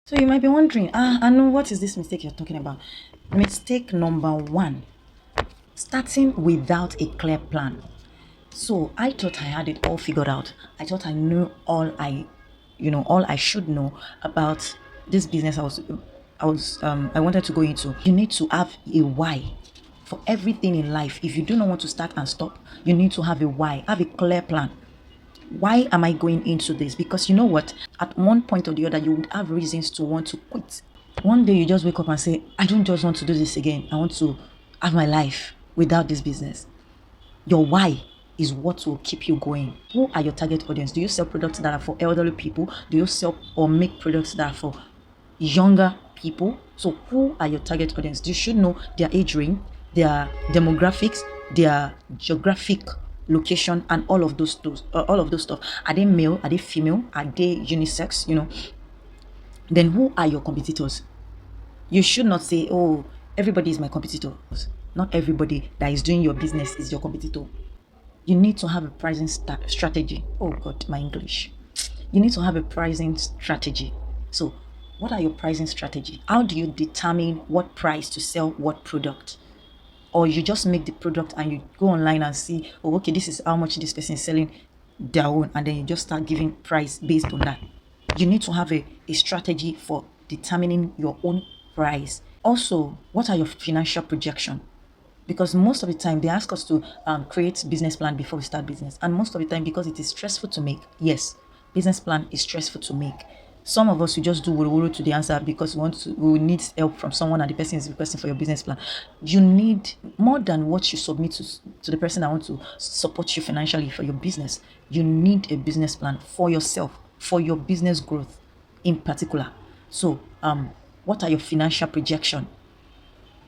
So you might be wondering, I know what is this mistake you're talking about. Mistake number one, starting without a clear plan. So I thought I had it all figured out. I thought I knew all I should know about this business I wanted to go into. You need to have a why for everything in life. If you do not want to start and stop, you need to have a why, have a clear plan. Why am I going into this? Because you know what? At one point or the other, you would have reasons to want to quit. One day you just wake up and say, I don't just want to do this again. I want to have my life without this business. Your why is what will keep you going. Who are your target audience? Do you sell products that are for elderly people? Do you sell or make products that are for younger people? So who are your target audience? You should know their age range, their demographics, their geographic location, and all of those stuff. Are they male? Are they female? Are they unisex? Then who are your competitors? You should not say, oh, everybody is my competitor. Not everybody that is doing your business is your competitor. You need to have a pricing strategy. Oh God, my English. You need to have a pricing strategy. So what are your pricing strategy? How do you determine what price to sell what product? Or you just make the product and you go online and see, oh, okay, this is how much this person is selling their own, and then you just start giving price based on that. You need to have a strategy for determining your own price. Also, what are your financial projection? Because most of the time they ask us to create business plan before we start business, and most of the time, because it is stressful to make, yes, business plan is stressful to make. Some of us, we just do wuru to the answer because we need help from someone and the person is requesting for your business plan. You need more than what you submit to the person that wants to support you financially for your business. You need a business plan for yourself, for your business growth in particular. So what are your financial projection?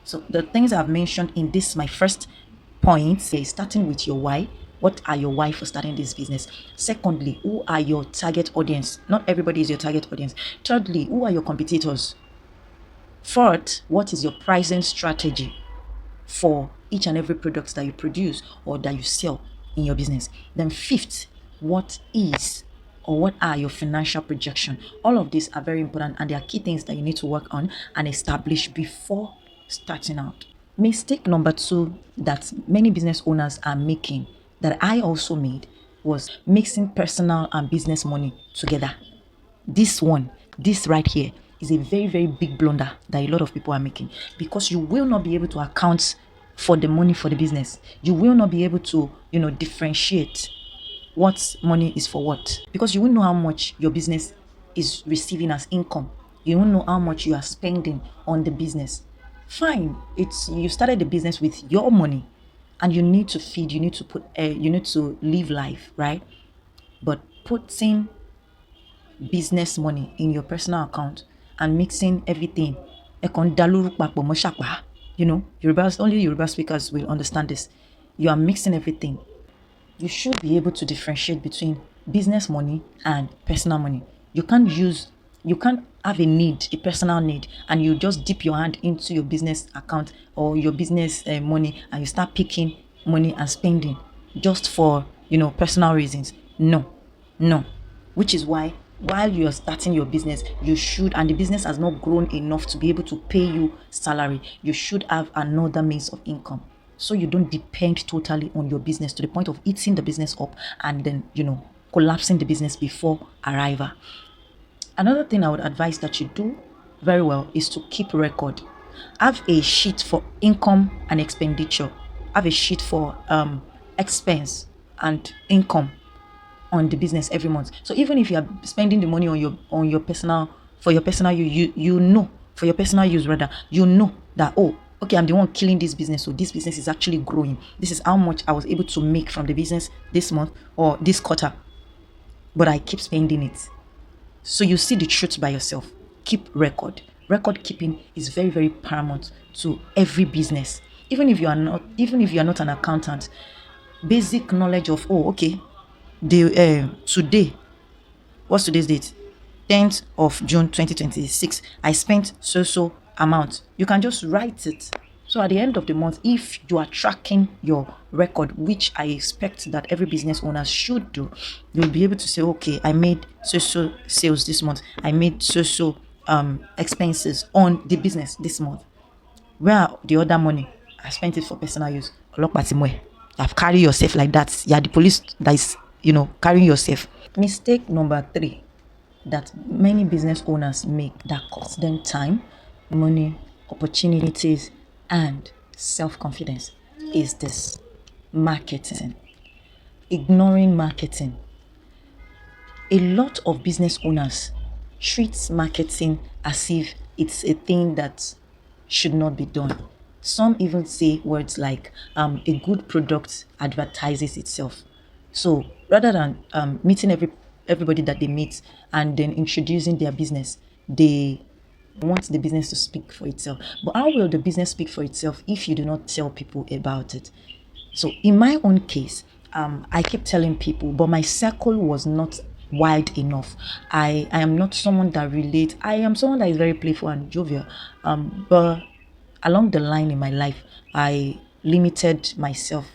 So the things I've mentioned in this, my first point, is starting with your why. What are your why for starting this business? Secondly, who are your target audience? Not everybody is your target audience. Thirdly, who are your competitors? Fourth, what is your pricing strategy for each and every product that you produce or that you sell in your business? Then fifth, what is or what are your financial projection? All of these are very important, and they are key things that you need to work on and establish before starting out. Mistake number two that many business owners are making, that I also made, was mixing personal and business money together. This right here, is a very, very big blunder that a lot of people are making, because you will not be able to account for the money for the business. You will not be able to, differentiate what money is for what, because you won't know how much your business is receiving as income. You won't know how much you are spending on the business. Fine, it's you started the business with your money, and you need to feed, you need to you need to live life, right? But putting business money in your personal account and mixing everything, only Yoruba speakers will understand this. You are mixing everything. You should be able to differentiate between business money and personal money. You can't have a need, a personal need, and you just dip your hand into your business account or your business money, and you start picking money and spending just for, personal reasons. No. Which is why, while you're starting your business, you should, and the business has not grown enough to be able to pay you salary, you should have another means of income, so you don't depend totally on your business to the point of eating the business up and then, collapsing the business before arrival. Another thing I would advise that you do very well is to keep record. Have a sheet for income and expenditure. Have a sheet for expense and income on the business every month. So even if you are spending the money on your personal, for your personal for your personal use rather, that, oh, okay, I'm the one killing this business, so this business is actually growing. This is how much I was able to make from the business this month or this quarter, but I keep spending it. So you see the truth by yourself. Keep record. Record keeping is very, very paramount to every business. Even if you are not an accountant, basic knowledge of, oh, okay, today, what's today's date? 10th of June 2026. I spent so amount. You can just write it. So at the end of the month, if you are tracking your record, which I expect that every business owner should do, you'll be able to say, okay, I made so sales this month. I made so expenses on the business this month. Where are the other money? I spent it for personal use. I've carried yourself like that. You are the police that is, carrying yourself. Mistake number 3 that many business owners make that costs them time, money, opportunities, and self-confidence is this: marketing. Ignoring marketing. A lot of business owners treat marketing as if it's a thing that should not be done. Some even say words like a good product advertises itself. So rather than meeting everybody that they meet and then introducing their business, they want the business to speak for itself. But how will the business speak for itself if you do not tell people about it? So in my own case, I keep telling people, but my circle was not wide enough. I am not someone that relates. I am someone that is very playful and jovial. But along the line in my life, I limited myself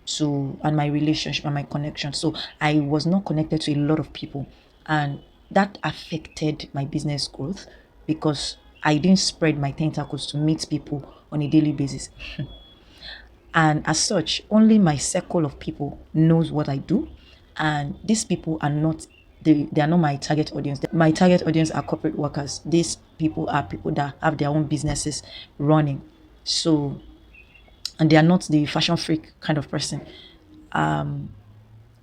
to and my relationship and my connection. So I was not connected to a lot of people, and that affected my business growth because I didn't spread my tentacles to meet people on a daily basis. And as such, only my circle of people knows what I do, and these people are not they are not my target audience. My target audience are corporate workers. These people are people that have their own businesses running. So, and they are not the fashion freak kind of person.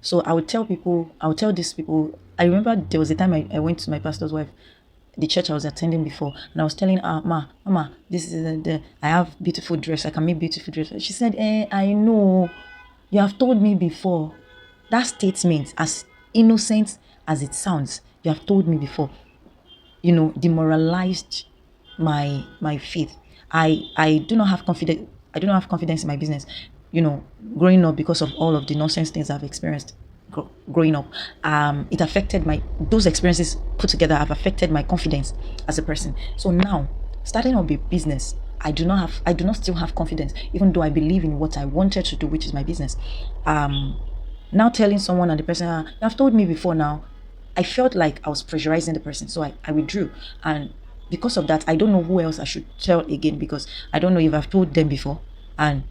So I would tell these people. I remember there was a time I went to my pastor's wife, the church I was attending before, and I was telling her, Mama, this is I have beautiful dress. I can make beautiful dress. She said, I know. You have told me before. That statement, as innocent as it sounds, you have told me before, demoralized my faith. I do not have confidence. I do not have confidence in my business. Growing up, because of all of the nonsense things I've experienced growing up, it affected those experiences put together have affected my confidence as a person. So now, starting up a business, I do not still have confidence, even though I believe in what I wanted to do, which is my business. Now telling someone, and the person, you have told me before now, I felt like I was pressurizing the person. So I withdrew. And because of that, I don't know who else I should tell again, because I don't know if I've told them before and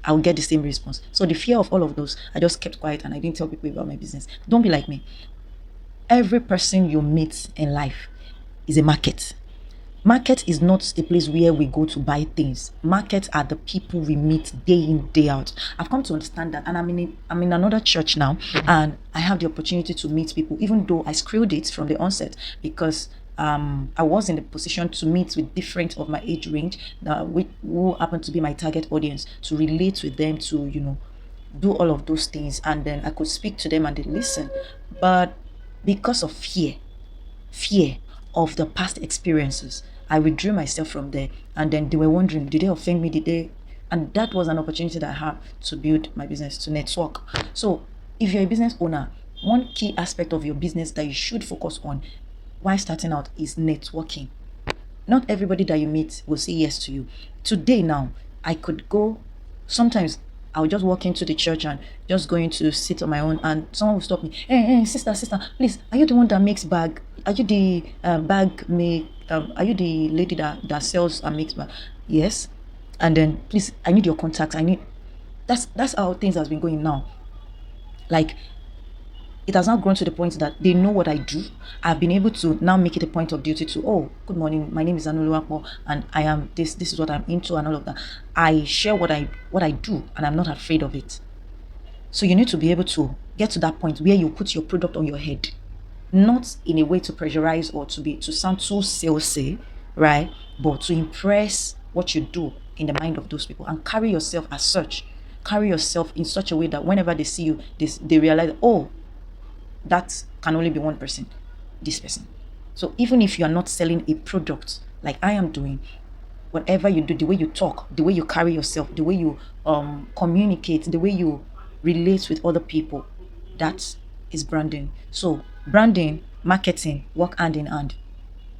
I'll get the same response. So the fear of all of those, I just kept quiet and I didn't tell people about my business. Don't be like me. Every person you meet in life is a market. Market is not a place where we go to buy things. Markets are the people we meet day in, day out. I've come to understand that, and I'm in another church now, and I have the opportunity to meet people, even though I screwed it from the onset because I was in the position to meet with different of my age range, who happen to be my target audience, to relate with them, to do all of those things, and then I could speak to them and they listen. But because of fear of the past experiences, I withdrew myself from there. And then they were wondering, did they offend me? Did they? And that was an opportunity that I had to build my business, to network. So if you're a business owner, one key aspect of your business that you should focus on while starting out is networking. Not everybody that you meet will say yes to you. Today now, I could go, sometimes I'll just walk into the church and just going to sit on my own, and someone will stop me. Hey, sister, please, are you the one that makes bag? Are you the bag make? Are you the lady that sells and makes bag? Yes. And then, please, I need your contacts. That's how things has been going now. Like, it has now grown to the point that they know what I do. I've been able to now make it a point of duty to, oh, good morning, my name is Anuluapo, and I am this is what I'm into, and all of that. I share what I do, and I'm not afraid of it. So you need to be able to get to that point where you put your product on your head, not in a way to pressurize or to sound too salesy, right? But to impress what you do in the mind of those people, and carry yourself as such. Carry yourself in such a way that whenever they see you, they realize, oh, that can only be one person, this person. So even if you are not selling a product like I am doing, whatever you do, the way you talk, the way you carry yourself, the way you communicate, the way you relate with other people, that is branding. So branding, marketing work hand in hand.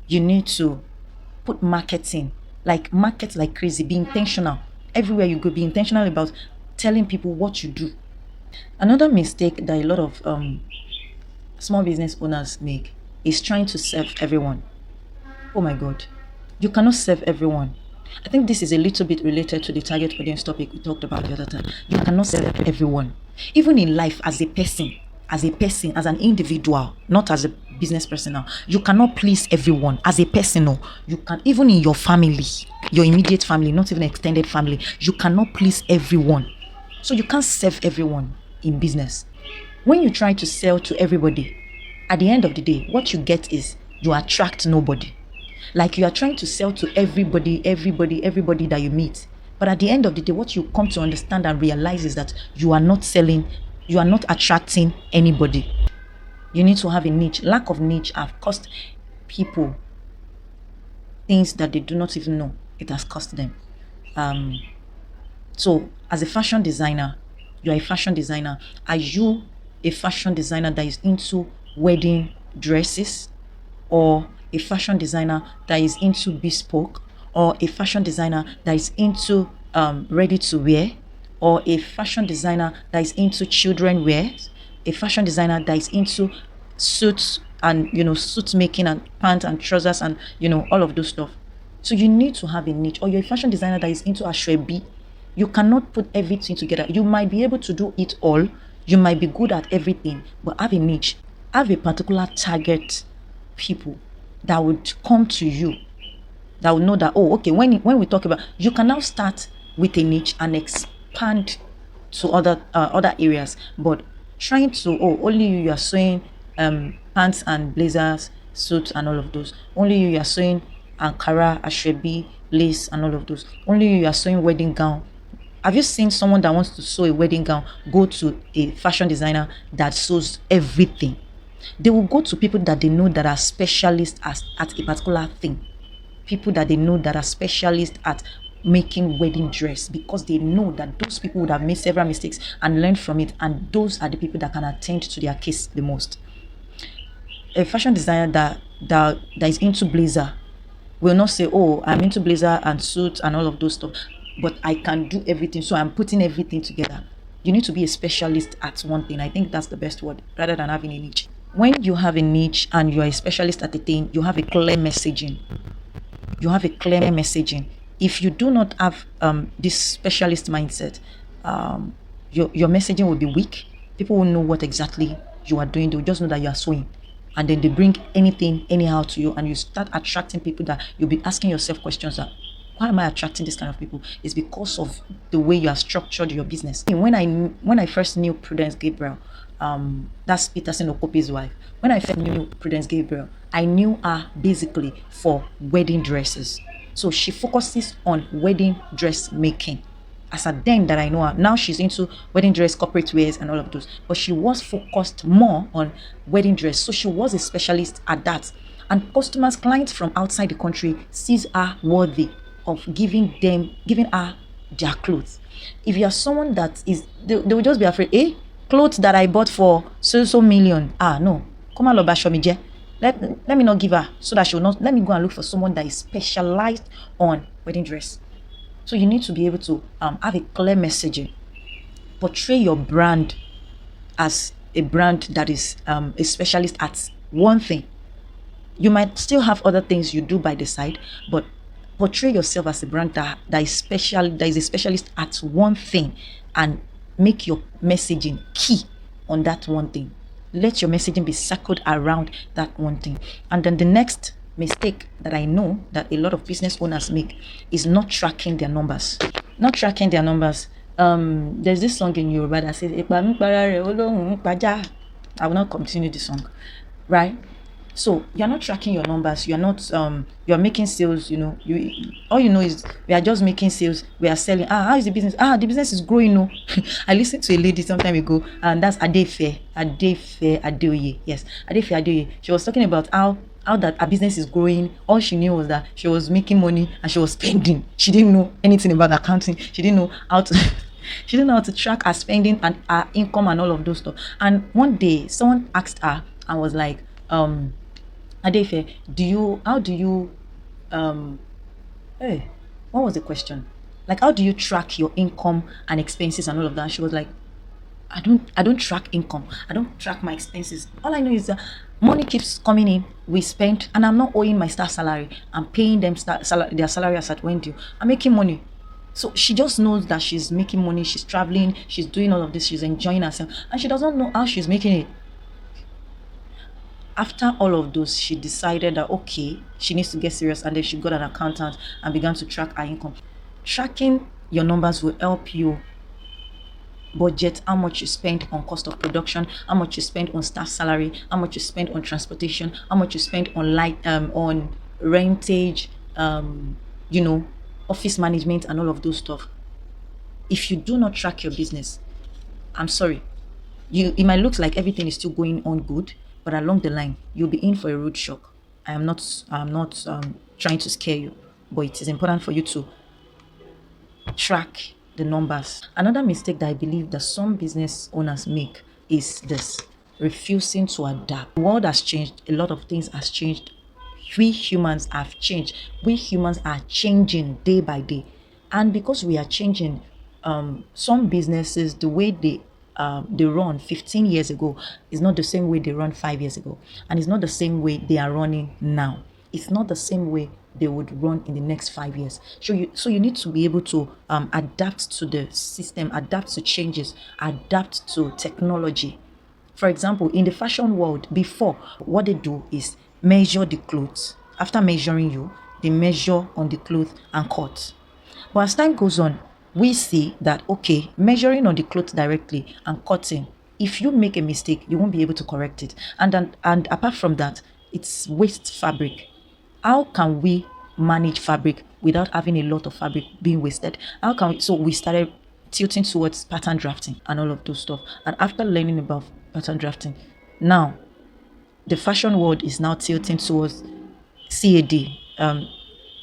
You need to put marketing, like market like crazy, be intentional. Everywhere you go, be intentional about telling people what you do. Another mistake that a lot of small business owners make is trying to serve everyone. Oh my God. You cannot serve everyone. I think this is a little bit related to the target audience topic we talked about the other time. You cannot serve everyone. Even in life, as an individual, not as a business person now, you cannot please everyone as a person. No, you can, even in your family, your immediate family, not even extended family, you cannot please everyone. So you can't serve everyone in business. When you try to sell to everybody, at the end of the day, what you get is you attract nobody. Like you are trying to sell to everybody that you meet. But at the end of the day, what you come to understand and realize is that you are not selling, you are not attracting anybody. You need to have a niche. Lack of niche have cost people things that they do not even know it has cost them. Um, so as a fashion designer, you are a fashion designer. Are you a fashion designer that is into wedding dresses, or a fashion designer that is into bespoke, or a fashion designer that is into ready to wear, or a fashion designer that is into children wear, a fashion designer that is into suits and suit making and pants and trousers and all of those stuff. So you need to have a niche. Or you're a fashion designer that is into ashwebi. You cannot put everything together. You might be able to do it all. You might be good at everything, but have a niche. Have a particular target people that would come to you, that would know that, oh, okay, when we talk about, you can now start with a niche and expand to other areas. But trying to, oh, only you are sewing pants and blazers, suits and all of those. Only you are sewing Ankara, Ashwebi, lace and all of those. Only you are sewing wedding gown. Have you seen someone that wants to sew a wedding gown go to a fashion designer that sews everything? They will go to people that they know that are specialists at a particular thing. People that they know that are specialists at making wedding dress, because they know that those people would have made several mistakes and learned from it, and those are the people that can attend to their case the most. A fashion designer that is into blazer will not say, oh, I'm into blazer and suit and all of those stuff, but I can do everything, so I'm putting everything together. You need to be a specialist at one thing. I think that's the best word, rather than having a niche. When you have a niche and you're a specialist at a thing, you have a clear messaging. You have a clear messaging. If you do not have this specialist mindset, your messaging will be weak. People will know what exactly you are doing. They'll just know that you are sewing. And then they bring anything anyhow to you, and you start attracting people that you'll be asking yourself questions that, why am I attracting this kind of people? It's because of the way you have structured your business. When I first knew Prudence Gabriel, that's Peterson Okope's wife. When I first knew Prudence Gabriel, I knew her basically for wedding dresses. So she focuses on wedding dress making. As at then that I know her, now she's into wedding dress, corporate wears, and all of those. But she was focused more on wedding dress. So she was a specialist at that. And customers, clients from outside the country sees her worthy of giving her their clothes. If you are someone that is, they will just be afraid, clothes that I bought for so million. No, come on, Lobashomije. Let me not give her, so that she will not, let me go and look for someone that is specialized on wedding dress. So you need to be able to have a clear messaging, portray your brand as a brand that is a specialist at one thing. You might still have other things you do by the side, but portray yourself as a brand that is special, that is a specialist at one thing, and make your messaging key on that one thing. Let your messaging be circled around that one thing. And then the next mistake that I know that a lot of business owners make is not tracking their numbers. Not tracking their numbers. There's this song in Yoruba that says, I will not continue the song, right? So you're not tracking your numbers. You're not you're making sales. All you know is we are just making sales. We are selling. How is the business? The business is growing. No, I listened to a lady some time ago, and that's Adefe Adeoye. Yes, Adefe Adeoye. She was talking about how that her business is growing. All she knew was that she was making money and she was spending. She didn't know anything about accounting. She didn't know how to she didn't know how to track her spending and her income and all of those stuff. And one day someone asked her and was like, Adefe, how do you what was the question? Like, how do you track your income and expenses and all of that? And she was like, I don't track income. I don't track my expenses. All I know is that money keeps coming in. We spend, and I'm not owing my staff salary. I'm paying them their salary as at when due. I'm making money. So she just knows that she's making money. She's traveling. She's doing all of this. She's enjoying herself, and she doesn't know how she's making it. After all of those, she decided that okay, she needs to get serious, and then she got an accountant and began to track her income. Tracking your numbers will help you budget how much you spend on cost of production, how much you spend on staff salary, how much you spend on transportation, how much you spend on on rentage, you know, office management and all of those stuff. If you do not track your business, I'm sorry, it might look like everything is still going on good, but along the line you'll be in for a rude shock. I'm not trying to scare you, but it is important for you to track the numbers. Another mistake that I believe that some business owners make is this: refusing to adapt. The world has changed, a lot of things has changed. We humans have changed. We humans are changing day by day. And because we are changing, some businesses, the way they run 15 years ago is not the same way they run 5 years ago. And it's not the same way they are running now. It's not the same way they would run in the next 5 years. So you need to be able to adapt to the system, adapt to changes, adapt to technology. For example, in the fashion world, before, what they do is measure the clothes. After measuring you, they measure on the clothes and cut. But as time goes on, we see that okay, measuring on the clothes directly and cutting, if you make a mistake, you won't be able to correct it. And apart from that, it's waste fabric. How can we manage fabric without having a lot of fabric being wasted? How can we? So we started tilting towards pattern drafting and all of those stuff. And after learning about pattern drafting, now the fashion world is now tilting towards CAD,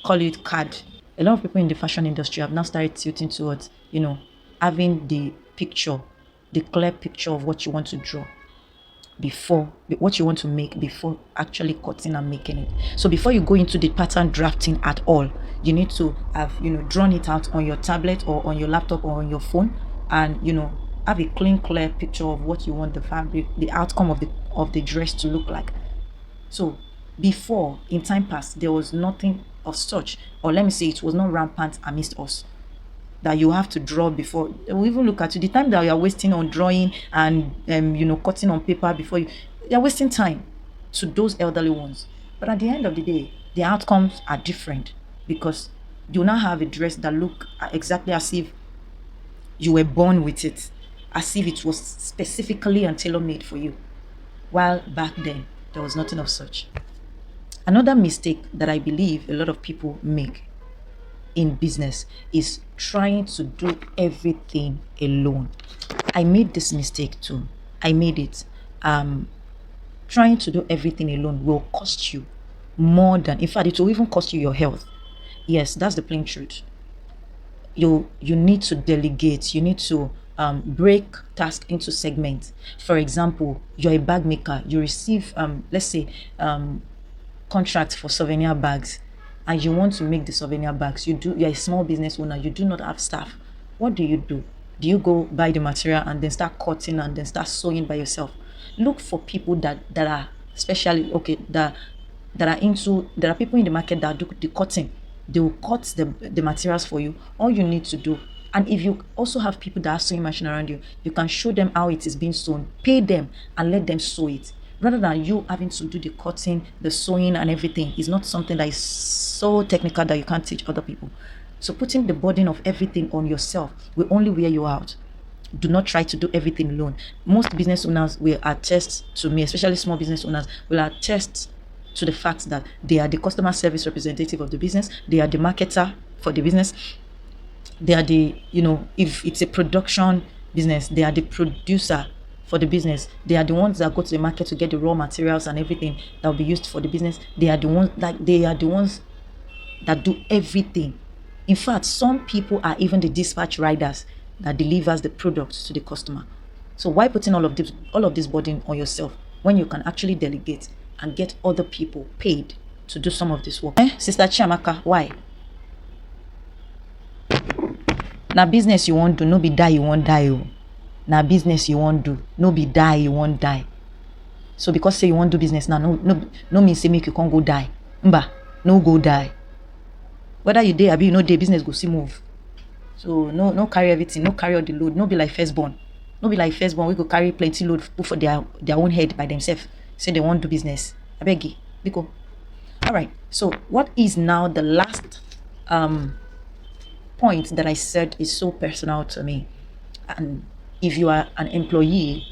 call it CAD. A lot of people in the fashion industry have now started tilting towards, having the picture, the clear picture of what you want to draw before, what you want to make before actually cutting and making it. So before you go into the pattern drafting at all, you need to have, drawn it out on your tablet or on your laptop or on your phone, and, have a clear picture of what you want the fabric, the outcome of the dress to look like. So before, in time past, there was nothing of such, or let me say, it was not rampant amidst us, that you have to draw before. We even look at you, the time that you are wasting on drawing and cutting on paper before you're wasting time to those elderly ones. But at the end of the day, the outcomes are different, because you now have a dress that look exactly as if you were born with it, as if it was specifically and tailor-made for you, while back then there was nothing of such. Another mistake that I believe a lot of people make in business is trying to do everything alone. I made this mistake too. I made it. Trying to do everything alone will cost you more than, in fact, it will even cost you your health. Yes, that's the plain truth. You need to delegate. You need to break tasks into segments. For example, you're a bag maker. You receive, let's say, contract for souvenir bags, and you want to make the souvenir bags. You're a small business owner. You do not have staff. What do? Do you go buy the material and then start cutting and then start sewing by yourself? Look for people that are especially okay, that are into, there are people in the market that do the cutting. They will cut the materials for you. All you need to do, and if you also have people that are sewing machine around you, you can show them how it is being sewn, pay them and let them sew it, rather than you having to do the cutting, the sewing and everything. Is not something that is so technical that you can't teach other people. So putting the burden of everything on yourself will only wear you out. Do not try to do everything alone. Most business owners will attest to me, especially small business owners will attest to the fact that they are the customer service representative of the business. They are the marketer for the business. They are the, if it's a production business, they are the producer for the business. They are the ones that go to the market to get the raw materials and everything that will be used for the business. They are the ones that do everything. In fact, some people are even the dispatch riders that delivers the products to the customer. So why putting all of this burden on yourself when you can actually delegate and get other people paid to do some of this work? Sister Chiamaka, why? Now business you want to, no be die you want die. Now business you won't do. No be die, you won't die. So because say you won't do business now, no mean say make you can't go die. Mba, no go die. Whether you day or you no day, business go see move. So no carry everything, no carry all the load, no be like firstborn. No be like firstborn, we go carry plenty load put for their own head by themselves. Say they won't do business. I beg you, because. All right. So what is now the last point that I said is so personal to me? And if you are an employee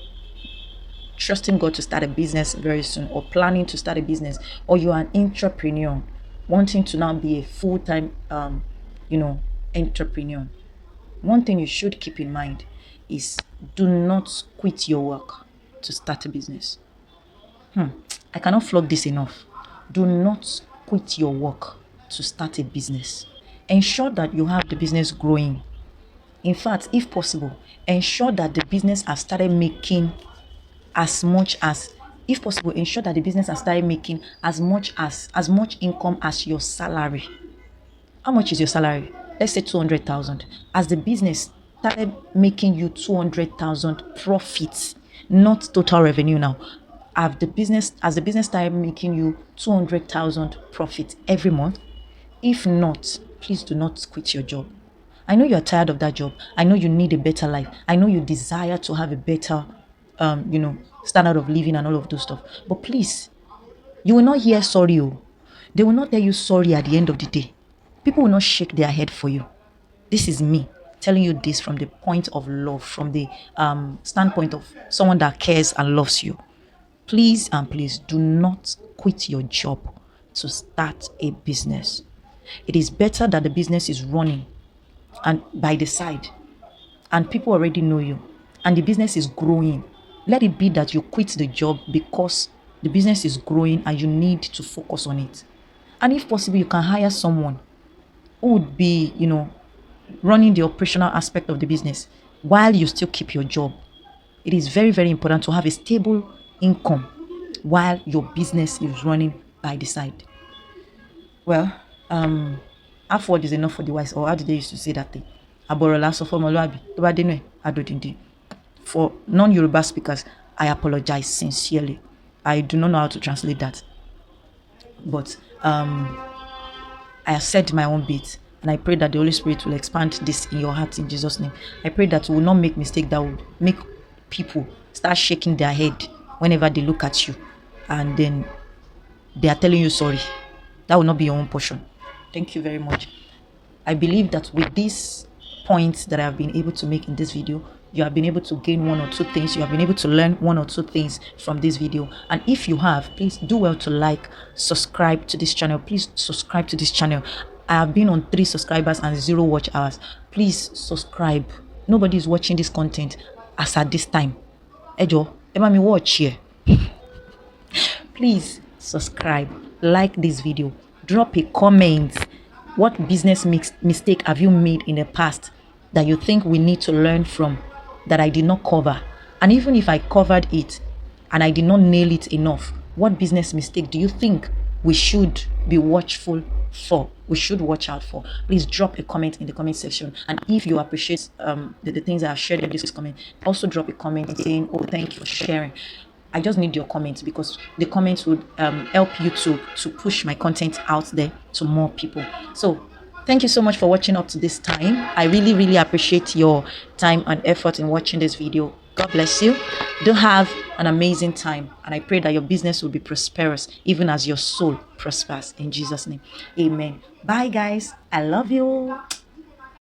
trusting God to start a business very soon, or planning to start a business, or you are an entrepreneur wanting to now be a full-time entrepreneur, one thing you should keep in mind is do not quit your work to start a business. I cannot flog this enough. Do not quit your work to start a business. Ensure that you have the business growing. In fact, if possible, ensure that the business has started making as much income as your salary. How much is your salary? Let's say 200,000. As the business started making you 200,000 profits, not total revenue now. As the business started making you 200,000 profit every month. If not, please do not quit your job. I know you're tired of that job. I know you need a better life. I know you desire to have a better, standard of living and all of those stuff. But please, you will not hear sorry. They will not tell you sorry at the end of the day. People will not shake their head for you. This is me telling you this from the point of love, from the standpoint of someone that cares and loves you. Please and please do not quit your job to start a business. It is better that the business is running and by the side and people already know you and the business is growing. Let it be that you quit the job because the business is growing and you need to focus on it. And if possible, you can hire someone who would be, running the operational aspect of the business while you still keep your job. It is very, very important to have a stable income while your business is running by the side. Well, half word is enough for the wise, or how did they used to say that thing? For non-Yoruba speakers, I apologize sincerely. I do not know how to translate that. But I have said my own bit, and I pray that the Holy Spirit will expand this in your heart in Jesus' name. I pray that you will not make mistake that will make people start shaking their head whenever they look at you, and then they are telling you sorry. That will not be your own portion. Thank you very much. I believe that with these points that I have been able to make in this video, you have been able to gain one or two things. You have been able to learn one or two things from this video. And if you have, please do well to like, subscribe to this channel. Please subscribe to this channel. I have been on 3 subscribers and 0 watch hours. Please subscribe. Nobody is watching this content as at this time. Ejo, eba mi watch here. Please subscribe, like this video, drop a comment. What business mistake have you made in the past that you think we need to learn from that I did not cover? And even if I covered it and I did not nail it enough, what business mistake do you think we should be watchful for? We should watch out for. Please drop a comment in the comment section. And if you appreciate the things I have shared in this comment, also drop a comment saying, oh, thank you for sharing. I just need your comments because the comments would help YouTube to push my content out there to more people. So thank you so much for watching up to this time. I really, really appreciate your time and effort in watching this video. God bless you. Do have an amazing time. And I pray that your business will be prosperous even as your soul prospers. In Jesus' name, amen. Bye, guys. I love you.